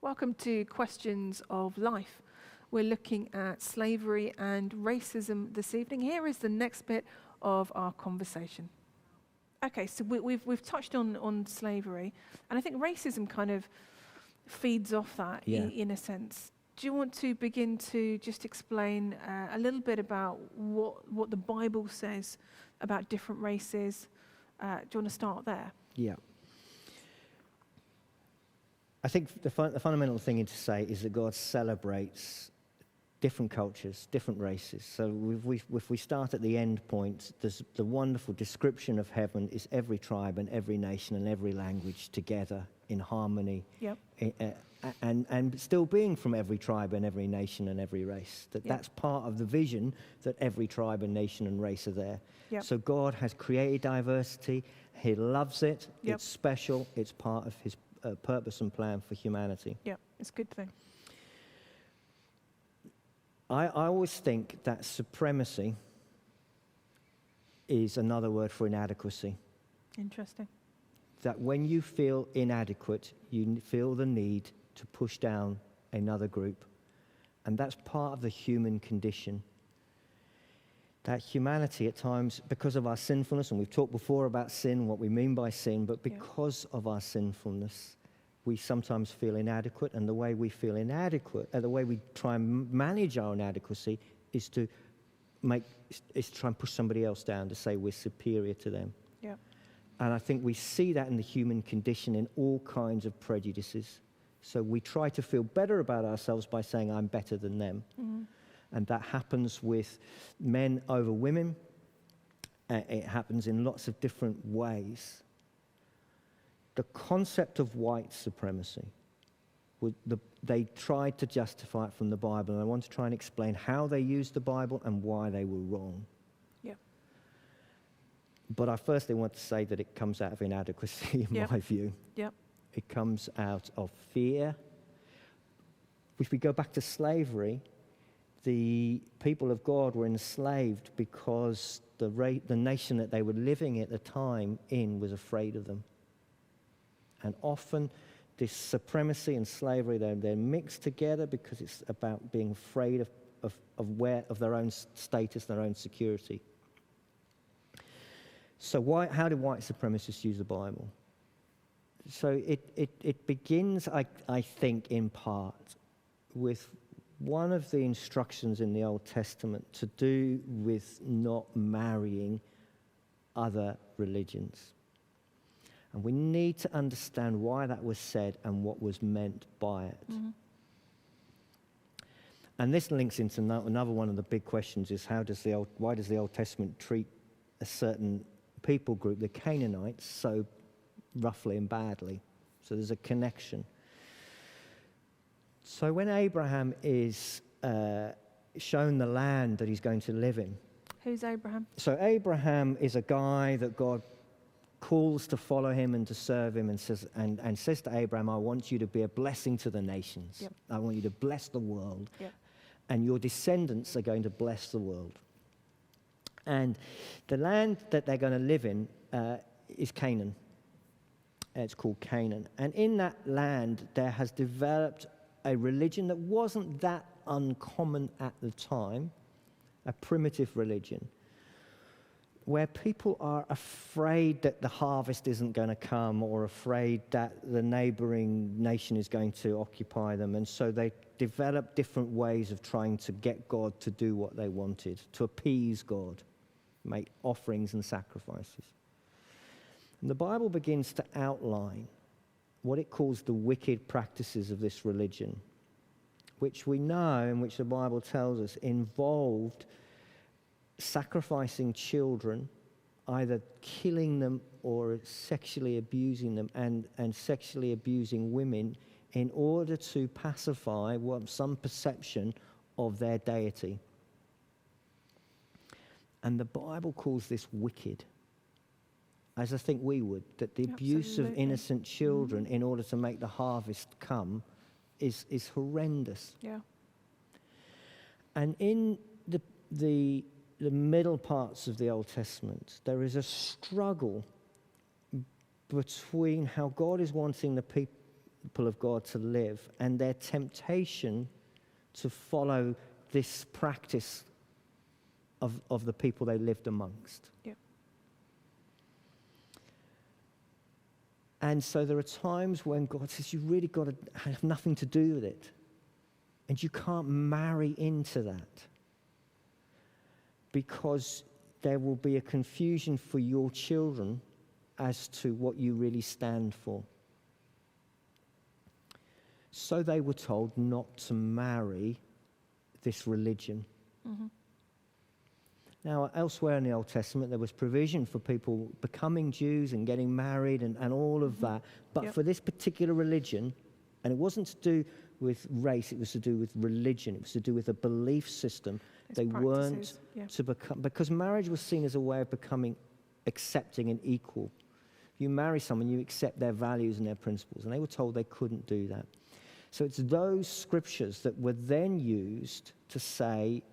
Welcome to Questions of Life. We're looking at slavery and racism this evening. Here is the next bit of our conversation. Okay, so we've touched on slavery, and I think racism kind of feeds off that in a sense. Do you want to begin to just explain a little bit about what the Bible says about different races? Do you want to start there? Yeah. I think the fundamental thing to say is that God celebrates different cultures, different races. So if we start at the end point, there's the wonderful description of heaven is every tribe and every nation and every language together in harmony. Yep. And still being from every tribe and every nation and every race. That's part of the vision, that every tribe and nation and race are there. Yep. So God has created diversity. He loves it. Yep. It's special. It's part of his purpose and plan for humanity. Yeah, it's a good thing. I always think that supremacy is another word for inadequacy. Interesting. That when you feel inadequate, you feel the need to push down another group. And that's part of the human condition. That humanity at times, because of our sinfulness, and we've talked before about sin, what we mean by sin, but because of our sinfulness, we sometimes feel inadequate, and the way we feel inadequate, the way we try and manage our inadequacy is to try and push somebody else down, to say we're superior to them. Yeah. And I think we see that in the human condition in all kinds of prejudices. So we try to feel better about ourselves by saying, I'm better than them. Mm-hmm. And that happens with men over women. It happens in lots of different ways. The concept of white supremacy, they tried to justify it from the Bible, and I want to try and explain how they used the Bible and why they were wrong. Yeah. But I firstly want to say that it comes out of inadequacy, in my view. Yep. It comes out of fear. If we go back to slavery, the people of God were enslaved because the nation that they were living at the time in was afraid of them. And often this supremacy and slavery, they're mixed together because it's about being afraid of their own status, their own security. So how do white supremacists use the Bible? So it begins, I think, in part with one of the instructions in the Old Testament to do with not marrying other religions. And we need to understand why that was said and what was meant by it. Mm-hmm. And this links into another one of the big questions is why does the Old Testament treat a certain people group, the Canaanites, so roughly and badly? So there's a connection. So when Abraham is shown the land that he's going to live in. Who's Abraham? So Abraham is a guy that God calls to follow him and to serve him, and says to Abraham, I want you to be a blessing to the nations. Yep. I want you to bless the world. Yep. And your descendants are going to bless the world. And the land that they're going to live in is Canaan. It's called Canaan. And in that land, there has developed a religion that wasn't that uncommon at the time, a primitive religion, where people are afraid that the harvest isn't going to come, or afraid that the neighboring nation is going to occupy them. And so they developed different ways of trying to get God to do what they wanted, to appease God, make offerings and sacrifices. And the Bible begins to outline what it calls the wicked practices of this religion, which we know, and which the Bible tells us, involved sacrificing children, either killing them or sexually abusing them, and sexually abusing women in order to pacify some perception of their deity. And the Bible calls this wicked, as I think we would, that the abuse of innocent children in order to make the harvest come is horrendous. Yeah. And in the middle parts of the Old Testament, there is a struggle between how God is wanting people of God to live, and their temptation to follow this practice of the people they lived amongst. Yep. And so there are times when God says, you've really got to have nothing to do with it. And you can't marry into that, because there will be a confusion for your children as to what you really stand for. So they were told not to marry this religion. Mm-hmm. Now, elsewhere in the Old Testament, there was provision for people becoming Jews and getting married and all of that. But for this particular religion, and it wasn't to do with race, it was to do with religion. It was to do with a belief system. They weren't to become, because marriage was seen as a way of becoming accepting and equal. If you marry someone, you accept their values and their principles. And they were told they couldn't do that. So it's those scriptures that were then used to say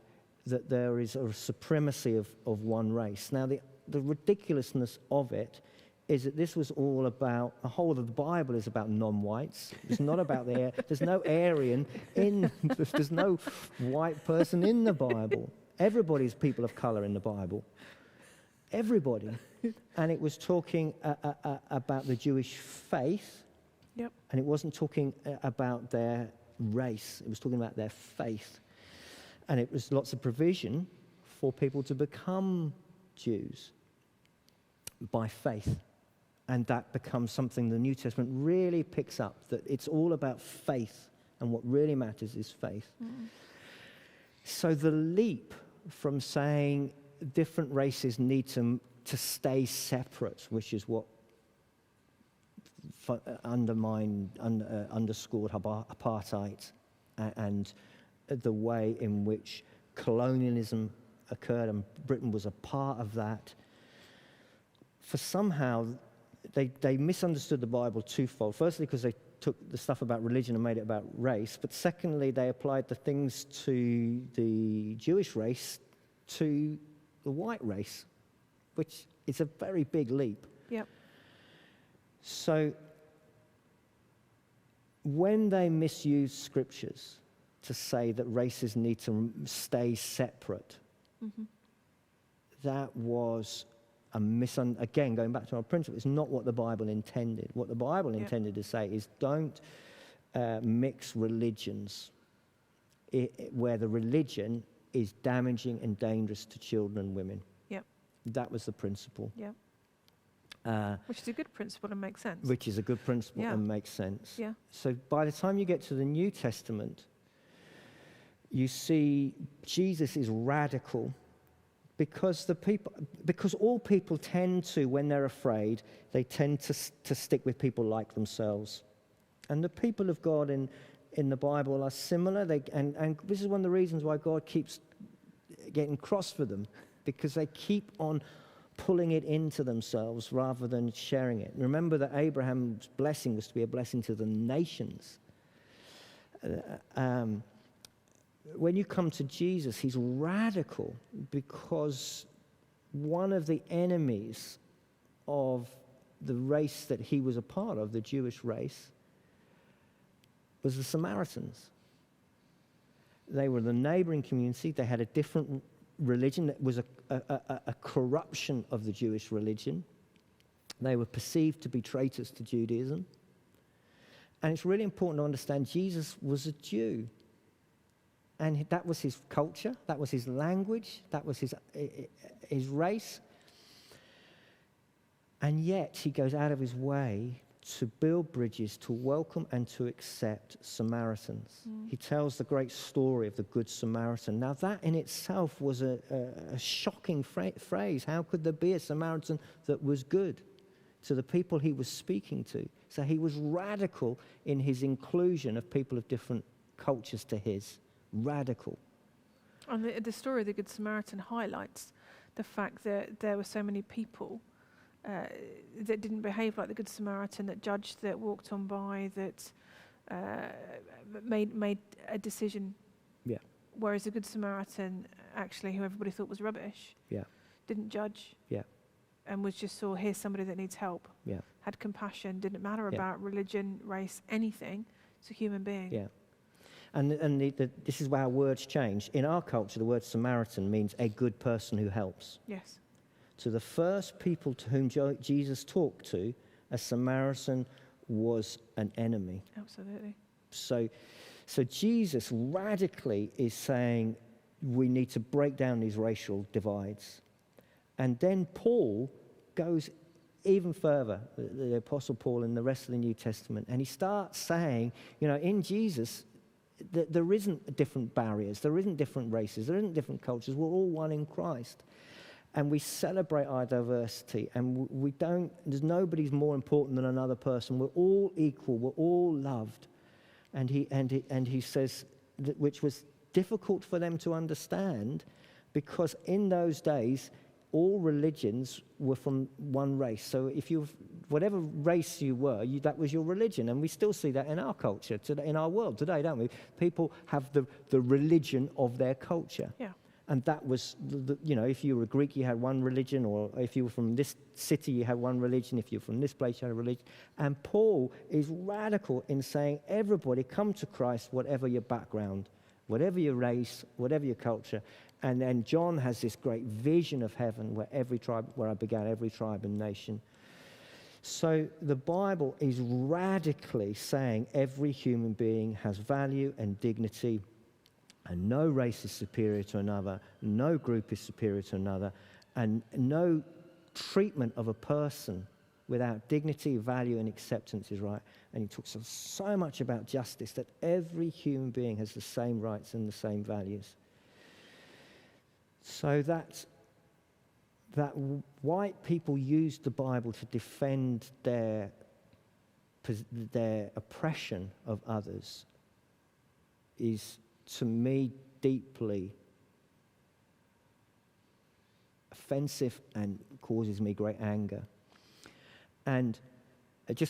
that there is a supremacy of one race. Now, the ridiculousness of it is that this was all about, the whole of the Bible is about non-whites. It's not about there's no Aryan there's no white person in the Bible. Everybody's people of color in the Bible. Everybody. And it was talking about the Jewish faith. Yep. And it wasn't talking about their race. It was talking about their faith. And it was lots of provision for people to become Jews by faith. And that becomes something the New Testament really picks up, that it's all about faith, and what really matters is faith. Mm. So the leap from saying different races need to stay separate, which is what underscored apartheid and the way in which colonialism occurred, and Britain was a part of that. For somehow, they misunderstood the Bible twofold. Firstly, because they took the stuff about religion and made it about race, but secondly, they applied the things to the Jewish race to the white race, which is a very big leap. Yep. So when they misused scriptures to say that races need to stay separate, that was again, going back to our principle, it's not what the Bible intended. What the Bible intended to say is don't mix religions where the religion is damaging and dangerous to children and women. Yep. That was the principle. Yep. Which is a good principle and makes sense. Which is a good principle and makes sense. Yeah. So by the time you get to the New Testament, you see Jesus is radical because all people tend to, when they're afraid, they tend to stick with people like themselves. And the people of God in the Bible are similar. And this is one of the reasons why God keeps getting cross for them, because they keep on pulling it into themselves rather than sharing it. Remember that Abraham's blessing was to be a blessing to the nations. When you come to Jesus, he's radical because one of the enemies of the race that he was a part of, the Jewish race, was the Samaritans. They were the neighboring community. They had a different religion that was a corruption of the Jewish religion. They were perceived to be traitors to Judaism. And it's really important to understand Jesus was a Jew. And that was his culture, that was his language, that was his race. And yet he goes out of his way to build bridges, to welcome and to accept Samaritans. He tells the great story of the Good Samaritan. Now that in itself was a shocking phrase. How could there be a Samaritan that was good to the people he was speaking to? So he was radical in his inclusion of people of different cultures to his. Radical. And the story of the Good Samaritan highlights the fact that there were so many people that didn't behave like the Good Samaritan, that judged, that walked on by, that made a decision. Yeah. Whereas the Good Samaritan, actually, who everybody thought was rubbish, yeah, didn't judge. Yeah. And was just saw, here's somebody that needs help. Yeah. had compassion, didn't matter about religion, race, anything. It's a human being. Yeah. And this is where our words change. In our culture, the word Samaritan means a good person who helps. Yes. To the first people to whom Jesus talked to, a Samaritan was an enemy. Absolutely. So Jesus radically is saying we need to break down these racial divides. And then Paul goes even further, the Apostle Paul in the rest of the New Testament, and he starts saying, in Jesus, there isn't different barriers, there isn't different races, there isn't different cultures, we're all one in Christ. And we celebrate our diversity, and there's nobody's more important than another person. We're all equal, we're all loved. And he says, which was difficult for them to understand, because in those days, all religions were from one race. So whatever race you were, that was your religion. And we still see that in our culture, today, in our world today, don't we? People have the religion of their culture. Yeah. And that was, if you were a Greek, you had one religion, or if you were from this city, you had one religion. If you're from this place, you had a religion. And Paul is radical in saying, everybody come to Christ, whatever your background, whatever your race, whatever your culture. And then John has this great vision of heaven where I began every tribe and nation. So the Bible is radically saying every human being has value and dignity, and no race is superior to another, no group is superior to another, and no treatment of a person without dignity, value, and acceptance is right. And he talks so much about justice, that every human being has the same rights and the same values. So that white people used the Bible to defend their oppression of others is, to me, deeply offensive and causes me great anger. And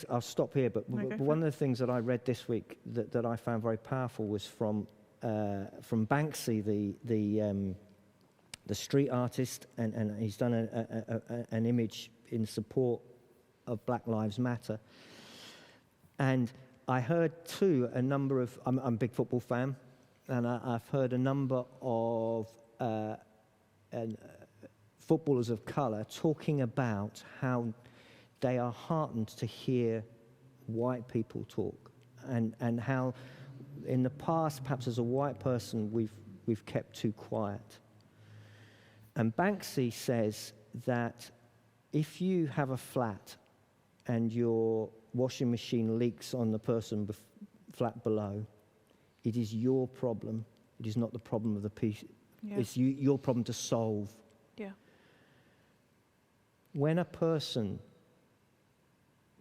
I'll stop here, but one of the things that I read this week that I found very powerful was from Banksy, the street artist, and he's done an image in support of Black Lives Matter. And I heard a number of, I'm a big football fan, and I've heard a number of footballers of colour talking about how they are heartened to hear white people talk, and how in the past, perhaps as a white person, we've kept too quiet. And Banksy says that if you have a flat and your washing machine leaks on the person flat below, it is your problem. It is not the problem of the piece. Yeah. It's your problem to solve. Yeah. When a person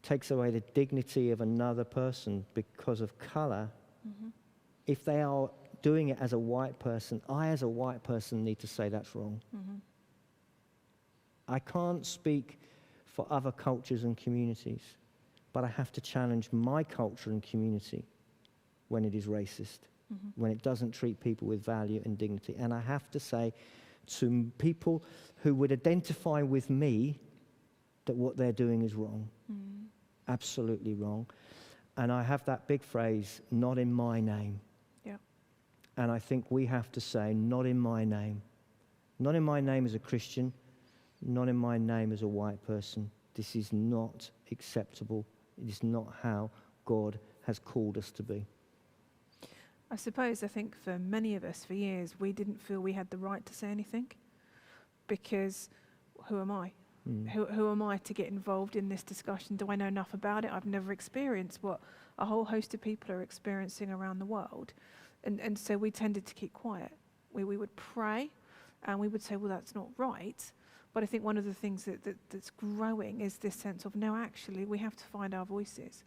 takes away the dignity of another person because of color, if they are doing it as a white person, I as a white person need to say that's wrong. I can't speak for other cultures and communities, but I have to challenge my culture and community when it is racist, when it doesn't treat people with value and dignity. And I have to say to people who would identify with me that what they're doing is wrong, absolutely wrong. And I have that big phrase, not in my name. And I think we have to say, not in my name. Not in my name as a Christian, not in my name as a white person. This is not acceptable. It is not how God has called us to be. I think for many of us, for years, we didn't feel we had the right to say anything, because who am I? Who am I to get involved in this discussion? Do I know enough about it? I've never experienced what a whole host of people are experiencing around the world. And so we tended to keep quiet. We would pray, and we would say, well, that's not right. But I think one of the things that's growing is this sense of, no, actually, we have to find our voices.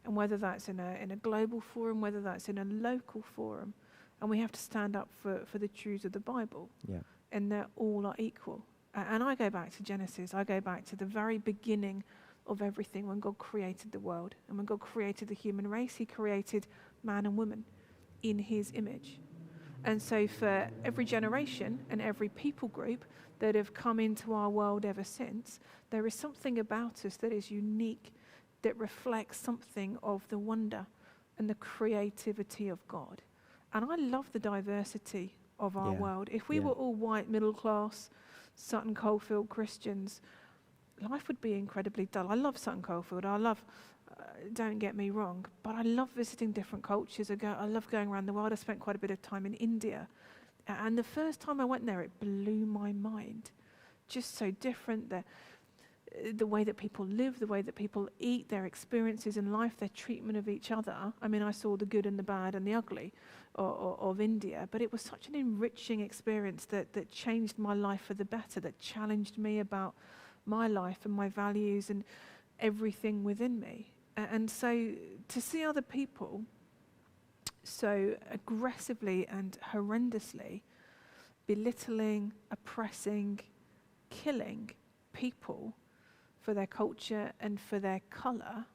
And whether that's in a global forum, whether that's in a local forum, and we have to stand up for the truths of the Bible. Yeah. And that all are equal. And I go back to Genesis. I go back to the very beginning of everything, when God created the world. And when God created the human race, he created man and woman in his image. And so for every generation and every people group that have come into our world ever since, there is something about us that is unique that reflects something of the wonder and the creativity of God. And I love the diversity of our world. If we were all white, middle class, Sutton Coldfield Christians, life would be incredibly dull. I love Sutton Coldfield. I love, don't get me wrong, but I love visiting different cultures. I love going around the world. I spent quite a bit of time in India. And the first time I went there, it blew my mind. Just so different. The way that people live, the way that people eat, their experiences in life, their treatment of each other. I mean, I saw the good and the bad and the ugly of India, but it was such an enriching experience that changed my life for the better, that challenged me about my life and my values and everything within me. And so to see other people so aggressively and horrendously belittling, oppressing, killing people for their culture and for their colour,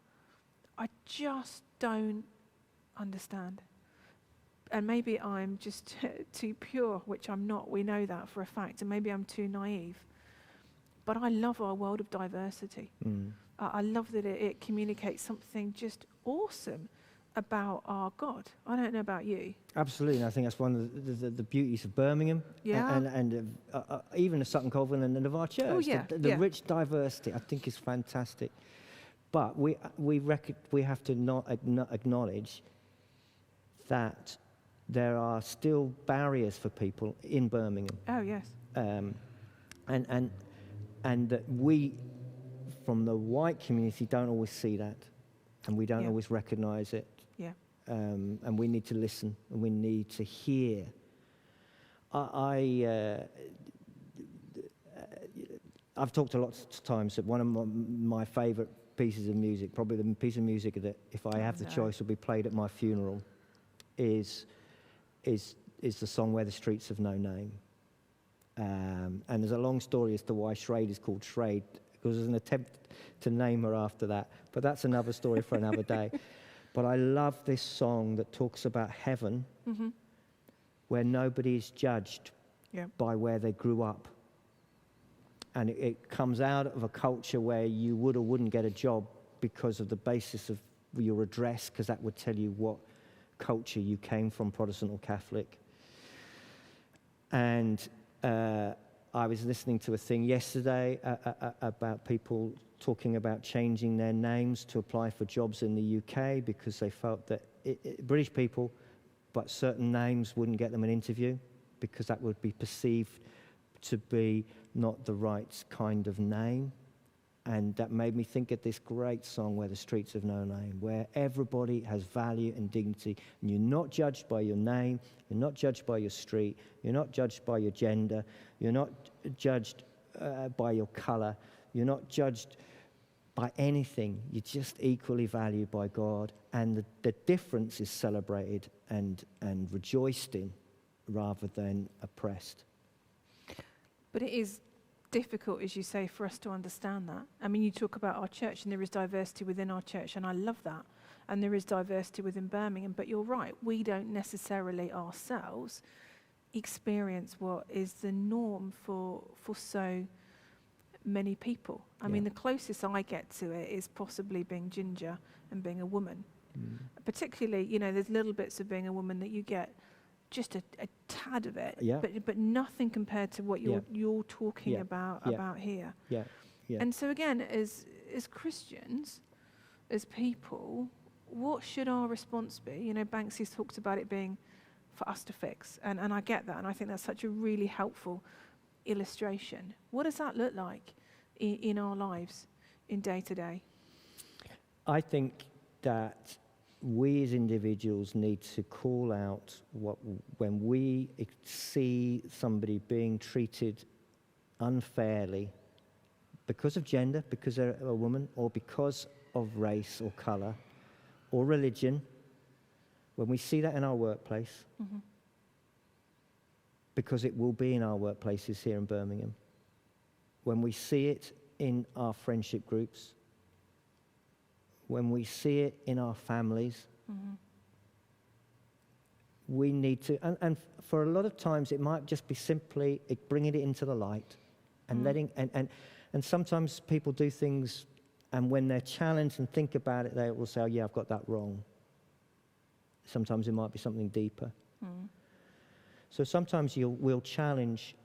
I just don't understand. And maybe I'm just too pure, which I'm not, we know that for a fact, and maybe I'm too naive. But I love our world of diversity. I love that it communicates something just awesome about our God. I don't know about you. Absolutely, and I think that's one of the beauties of Birmingham, and even of Sutton Coldfield and of our church. Oh, yeah. The rich diversity, I think, is fantastic. But we have to not acknowledge that there are still barriers for people in Birmingham. Oh, yes. And that we, from the white community, don't always see that, and we don't always recognise it. Yeah. And we need to listen, and we need to hear. I've talked a lot of times that one of my favourite pieces of music, probably the piece of music that, if I have the choice, will be played at my funeral, is the song "Where the Streets Have No Name." And there's a long story as to why Shrade is called Shrade, because there's an attempt to name her after that. But that's another story for another day. But I love this song that talks about heaven, where nobody is judged by where they grew up. And it comes out of a culture where you would or wouldn't get a job because of the basis of your address, because that would tell you what culture you came from, Protestant or Catholic. And I was listening to a thing yesterday about people talking about changing their names to apply for jobs in the UK because they felt that British people, but certain names wouldn't get them an interview because that would be perceived to be not the right kind of name. And that made me think of this great song, Where the Streets Have No Name, where everybody has value and dignity. And you're not judged by your name, you're not judged by your street, you're not judged by your gender, you're not judged by your colour, you're not judged by anything. You're just equally valued by God. And the difference is celebrated and rejoiced in rather than oppressed. But it is difficult, as you say, for us to understand that. I mean, you talk about our church, and there is diversity within our church, and I love that. And there is diversity within Birmingham, but you're right, we don't necessarily ourselves experience what is the norm for so many people. I mean, the closest I get to it is possibly being ginger and being a woman. Particularly, you know, there's little bits of being a woman that you get just a tad of it, but nothing compared to what you're talking about here. And so again, as Christians, as people, what should our response be? You know, Banksy's talked about it being for us to fix, and I get that, and I think that's such a really helpful illustration. What does that look like in our lives, in day to day? I think that we as individuals need to call out when we see somebody being treated unfairly because of gender, because they're a woman, or because of race or colour or religion. When we see that in our workplace, because it will be in our workplaces here in Birmingham, when we see it in our friendship groups, when we see it in our families, we need to, and for a lot of times it might just be simply bringing it into the light and letting, and sometimes people do things And when they're challenged and think about it, they will say, oh, yeah, I've got that wrong. Sometimes it might be something deeper. So sometimes we'll challenge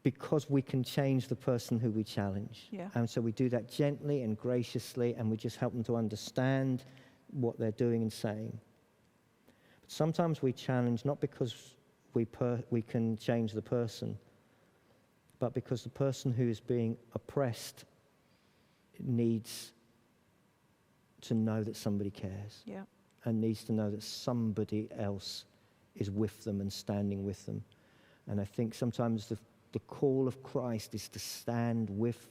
because we can change the person who we challenge. Yeah. And so we do that gently and graciously, and we just help them to understand what they're doing and saying. But sometimes we challenge not because we can change the person, but because the person who is being oppressed needs to know that somebody cares. Yeah. And needs to know that somebody else is with them and standing with them. And I think sometimes the call of Christ is to stand with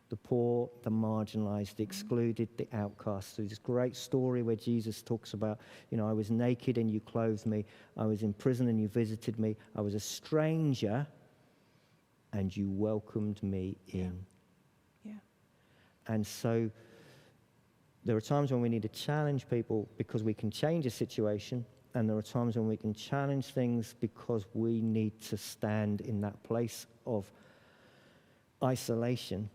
the poor, the marginalized, the excluded, the outcast. There's this great story where Jesus talks about, I was naked and you clothed me. I was in prison and you visited me. I was a stranger and you welcomed me in. Yeah. And so there are times when we need to challenge people because we can change a situation, and there are times when we can challenge things because we need to stand in that place of isolation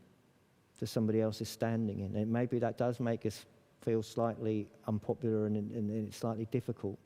that somebody else is standing in. And maybe that does make us feel slightly unpopular and it's slightly difficult.